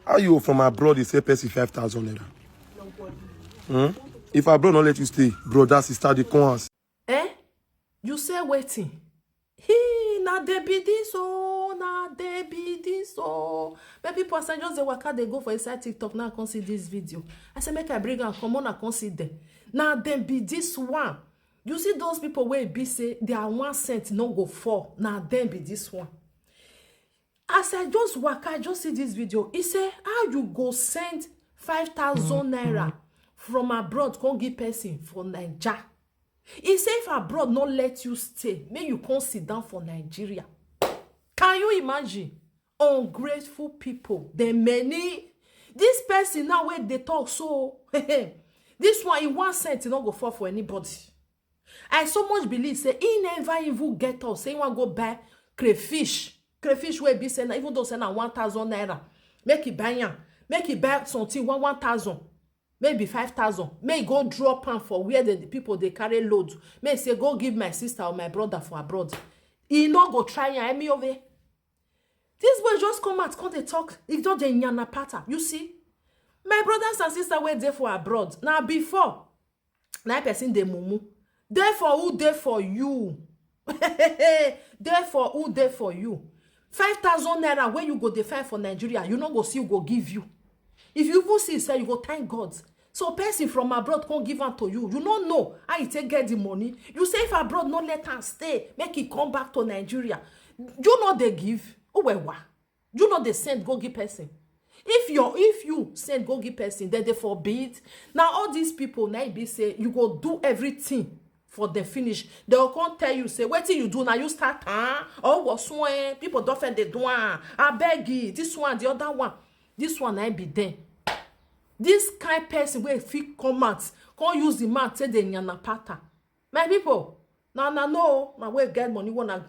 How you from abroad, they say person 5,000 naira? If abroad not let you stay, brother, sister, the cons. You say Wetin? He na dey be this oh, na dey be this oh. But people say just the waka they go for inside TikTok now. I can't see this video. I say make I bring am come on. I can't see them. Now them be this one. You see those people where be say they are 1 cent no go fall. Now them be this one. As I just waka, I just see this video. He say how you go send 5,000 naira from abroad come give person for Naija. He say if abroad not let you stay, may you come sit down for Nigeria. Can you imagine? Ungrateful people. The many. This person now where they talk so. This one in 1 cent he not go fall for anybody. I so much believe say he never even get us. Say he want go buy crayfish. Crayfish will be saying even though say na 1,000 naira. Make it buy yan. Make it buy something 1,000. Maybe 5,000. May go drop am for where the people they carry load. May say go give my sister or my brother for abroad. He not go try and me over. This boy just come out, come they talk. If not the nyana pattern. You see, my brothers and sisters were there for abroad. Now before, now person they mumu. Therefore, who there for you? Therefore, who there for you? 5,000 naira where you go define for Nigeria, you not go see who go give you. If you even see, say you go thank God. So person from abroad can't give am to you. You don't know how you take get the money. You say if abroad not let am stay, make it come back to Nigeria. You know they give. Oh well, you know they send go give person. If you send go give person, then they forbid. Now all these people now be say you go do everything for the finish. They will come tell you say wetin you do now you start or was one people don't find the do I beg you this one the other one. This one I be there. This kind person where fit come out, can't use the man say the nyana pata. My people, now no, where get money wanna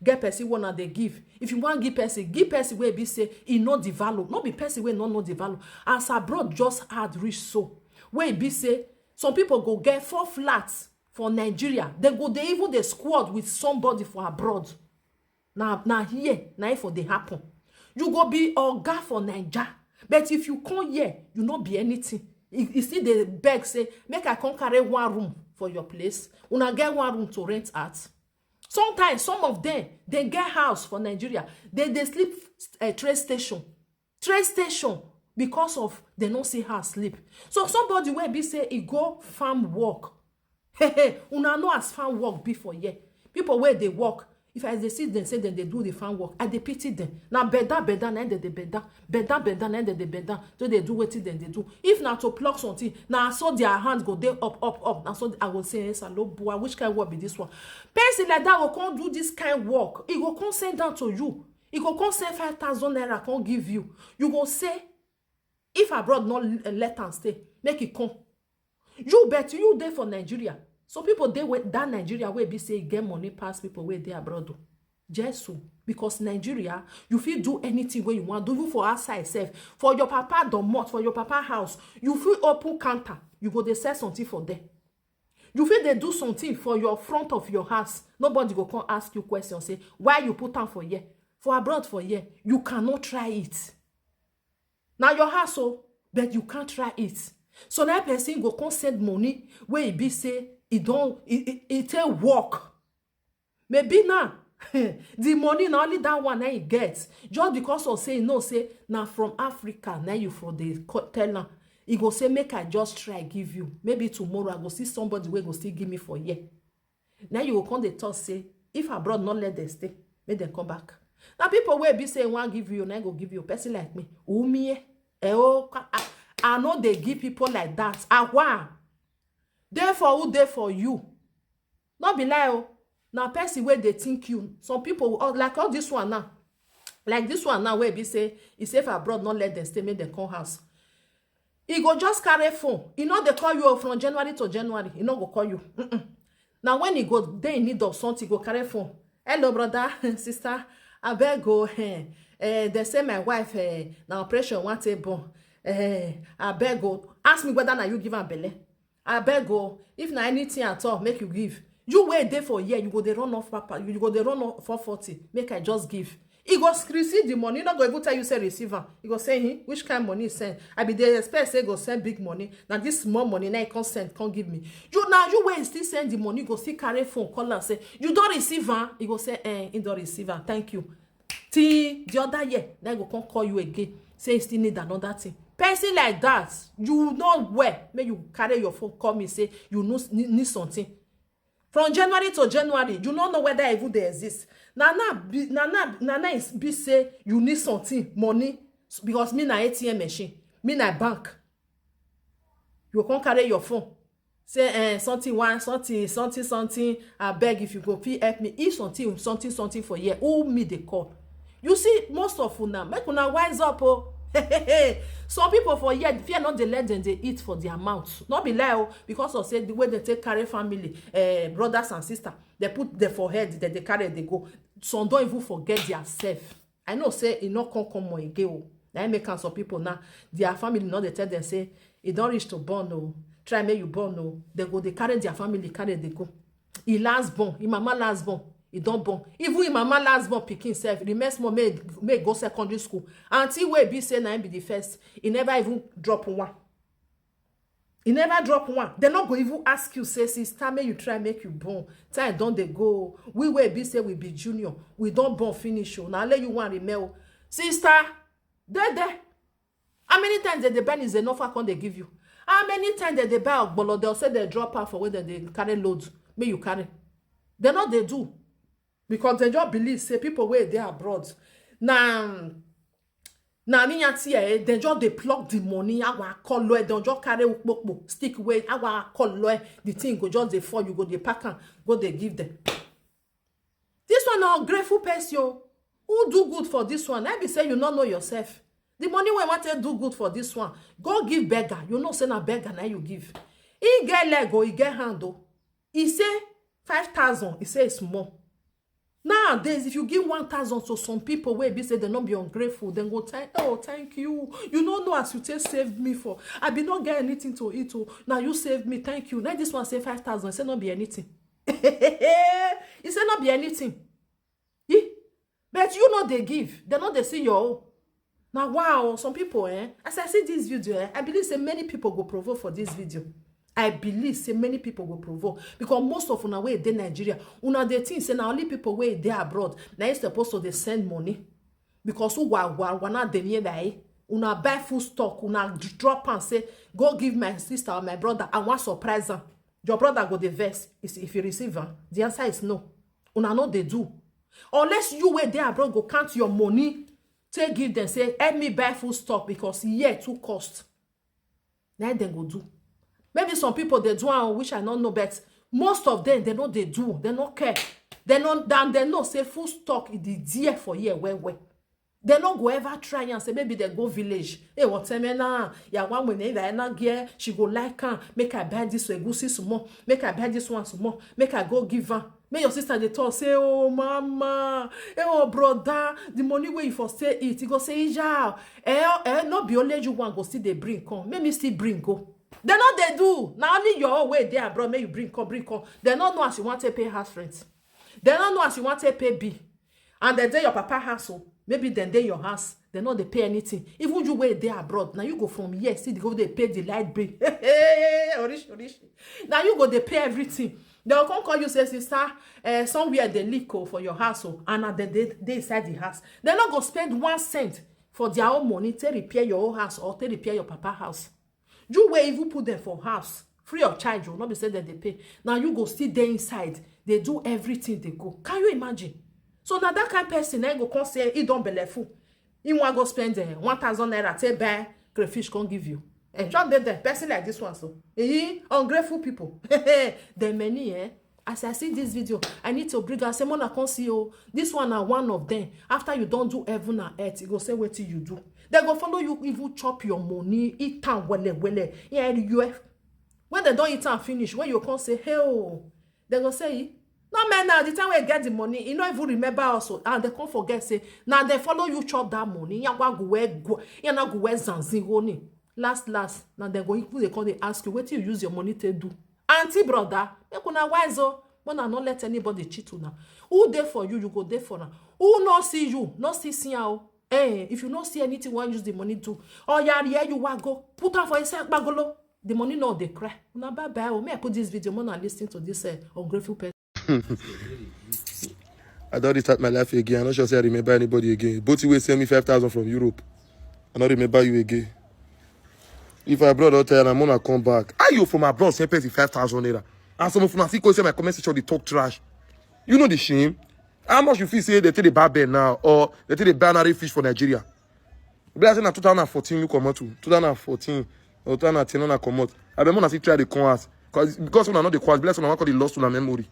get person wanna they give. If you want give person where be say he not the value, not be person where not the value. As abroad just hard rich so where be say some people go get 4 flats for Nigeria. They even the squad with somebody for abroad. Now here now for they happen. You go be oga for Naija. But if you come here, you not be anything. You see the beg say, make I come carry 1 room for your place. Una get 1 room to rent out. Sometimes, some of them, they get house for Nigeria. They sleep train station. Train station because of they don't see her sleep. So somebody will be say, he go farm work. Una know as farm work before here. People where they work, if I see them say then they do the farm work, I they pity them. Now better, now they better, now they better. So they do wetin then they do. If not to pluck something, now I saw their hands go there up. Now so I will say, yes, hello, boy, which kind of work be this one? Person like that will come do this kind of work. He will come send down to you. He will come send 5,000 naira, come give you. You go say, if abroad not let am stay, make it come. You bet you there for Nigeria. So people they with that Nigeria where be say get money pass people where they abroad. Just so because Nigeria you feel do anything where you want, do you for outside self, for your papa domot, for your papa house, you feel open counter, you go they sell something for them. You feel they do something for your front of your house. Nobody go come ask you questions, say why you put on for here, for abroad for here. You cannot try it. Now your house, so but you can't try it. So that person go come send money where it be say it take work. Maybe now the money not only that one he gets just because of say no say now from Africa now you for the tell he go say make I just try give you maybe tomorrow I go see somebody where go still give me for year. Now you will come the talk say if abroad not let them stay make them come back. Now people will be saying want give you now go give you a person like me. I know they give people like that. Wow. Therefore, who there for you? Not be like now person where they think you. Some people like all this one now. Like this one now where be say if abroad not let them stay, make them come house. He go just carry phone. You know they call you from January to January. He not go call you. Now when he go they in need of something, he go carry phone. Hello brother, sister. I beg go. They say my wife now operation want a born. I beg go. Ask me whether now you give her belly. I beg go. If na anything at all, make you give. You wait there for a year, you go they run off papa. You go they run off 440. Make I just give. He go receive the money. He not go even tell you say receiver. He go say which kind of money he send. I be dey expect say go send big money. Now this small money now he can't send, can't give me. You wait still send the money. Go still carry phone call and say you don't receive am. He go say he don't receive am. Thank you. Till the other year, then he go come call you again. Say he still need another thing. Person like that, you know where. May you carry your phone call me say you need something. From January to January, you don't know whether even they exist. Nana is be say you need something, money, because me na ATM machine, me na bank. You can't carry your phone. Say something, I beg if you go help me. If something for here, who me they call? You see, most of una, make una wise up, oh. Some people for here fear not they let them they eat for their mouth. Not be lie, because of say the way they take carry family, brothers and sisters, they put their forehead that they carry, they go. Some don't even forget their self. I know say it not come more again. Now make some people now their family not they tell them say it don't reach to born no. Try make you born no. They go they carry their family carry they go. He last born, he mama last born. He don't born. Even if mama last born picking self, the next more may go secondary school. Until we be say na be the first, he never even drop one. He never drop one. They not go even ask you, say, sister, may you try make you born. Time don't they go. We will be say we be junior. We don't born finish. Now let you one email. Sister, there. How many times did the ban is enough for they give you? How many times did they buy a bolo? They'll say they drop out for whether they carry loads. May you carry. They not they do. Because they just believe, say, people where they abroad. Now, me they just they plug the money, our call they just carry stick away, our call the thing go just they fall, you go they pack and go they give them. This one are grateful person. Who do good for this one? I be say you not know yourself. The money we want to do good for this one, go give beggar. You know say na beggar now you give. He get leg or he get hand though. He say 5,000, he say it's small. Nowadays, if you give 1,000 to some people where be say they not be ungrateful, then go thank you. You don't know as you just saved me for. I be not get anything to eat. Oh, now you saved me, thank you. Now this one say 5,000, say not be anything. He say not be anything. But you know they give. They know they see your own. Now wow, some people as I see this video, I believe say many people go provoke for this video. I believe say many people will provoke because most of una way they Nigeria, una they think say na only people way they abroad. Now you supposed to they send money because who wana they nearby. Una buy full stock, una drop and say go give my sister or my brother and one surprise them. Your brother go the verse if you receive her. The answer is no. Una know they do. Unless you way they abroad go count your money, take give them say help me buy full stock because too cost. Now they go do. Maybe some people they do which I don't know, but most of them they know they do. They don't care. They know say full stock is the dear for year where. They not go ever try and say maybe they go village. Hey, what time now? Yeah, one when they not gear, she go like her. Make I buy this way, go see some more. Make I buy this one some more. Make I go give her. Make your sister they talk say, oh mama, oh brother, the money where you for say it. You go say yeah. Not be only you want go see they bring come. Make me still bring go. They know they do. Now only your own way there, bro. May you bring come. They don't know as you want to pay house rent. They don't know as you want to pay bill. And then your papa house, so maybe then they your house. They know they pay anything. Even you wait there abroad. Now you go from here, see they go they pay the light bill. Orish. Now you go they pay everything. They will come call you say sister, somewhere they leak for your house, and they inside the house. They not go spend 1 cent for their own money to repair your own house or to repair your papa house. You will even put them for house free of charge. Will not be said that they pay. Now you go sit there inside. They do everything they go. Can you imagine? So now that kind of person go come say he don't believe fool. He want go spend 1,000 naira to buy crayfish can give you. And just the person like this one so. Ungrateful people. There are many As I see this video, I need to bring us someone I can see this one are one of them. After you don't do heaven and earth, you go say what you do. They go follow you, even chop your money, eat time wele. Yeah, you when they don't eat and finish, when you can say, hey, they go say, no man, now the time we get the money, you don't even remember also, and they can't forget say, now they follow you chop that money. You not go where zanzigoni. Last, now they go they ask you, what you use your money to do? Auntie brother, you kuna wise When I not let anybody cheat you now. Who there for you, you go there for now. Who not see you, not see how. If you not see anything, why use the money to? Oh yeah, you want go put on for yourself, bagolo. The money not they cry. Now bye. May I put this video when I listen to this ungrateful person. I don't start my life again. I'm not sure say I remember anybody again. Both you will send me 5,000 from Europe. I don't remember you again. If I brought out there, I'm gonna come back. Are you from abroad? Send person 5,000 naira. And some of you say my comment section they talk trash. You know the shame. How much you feel say they take the bad bed now or they take the binary fish for Nigeria? But I say na 2014 you come out to 2014 or 2010 na come out. I remember I see try the cons because when I know the cons, bless when I call the lost to la memory.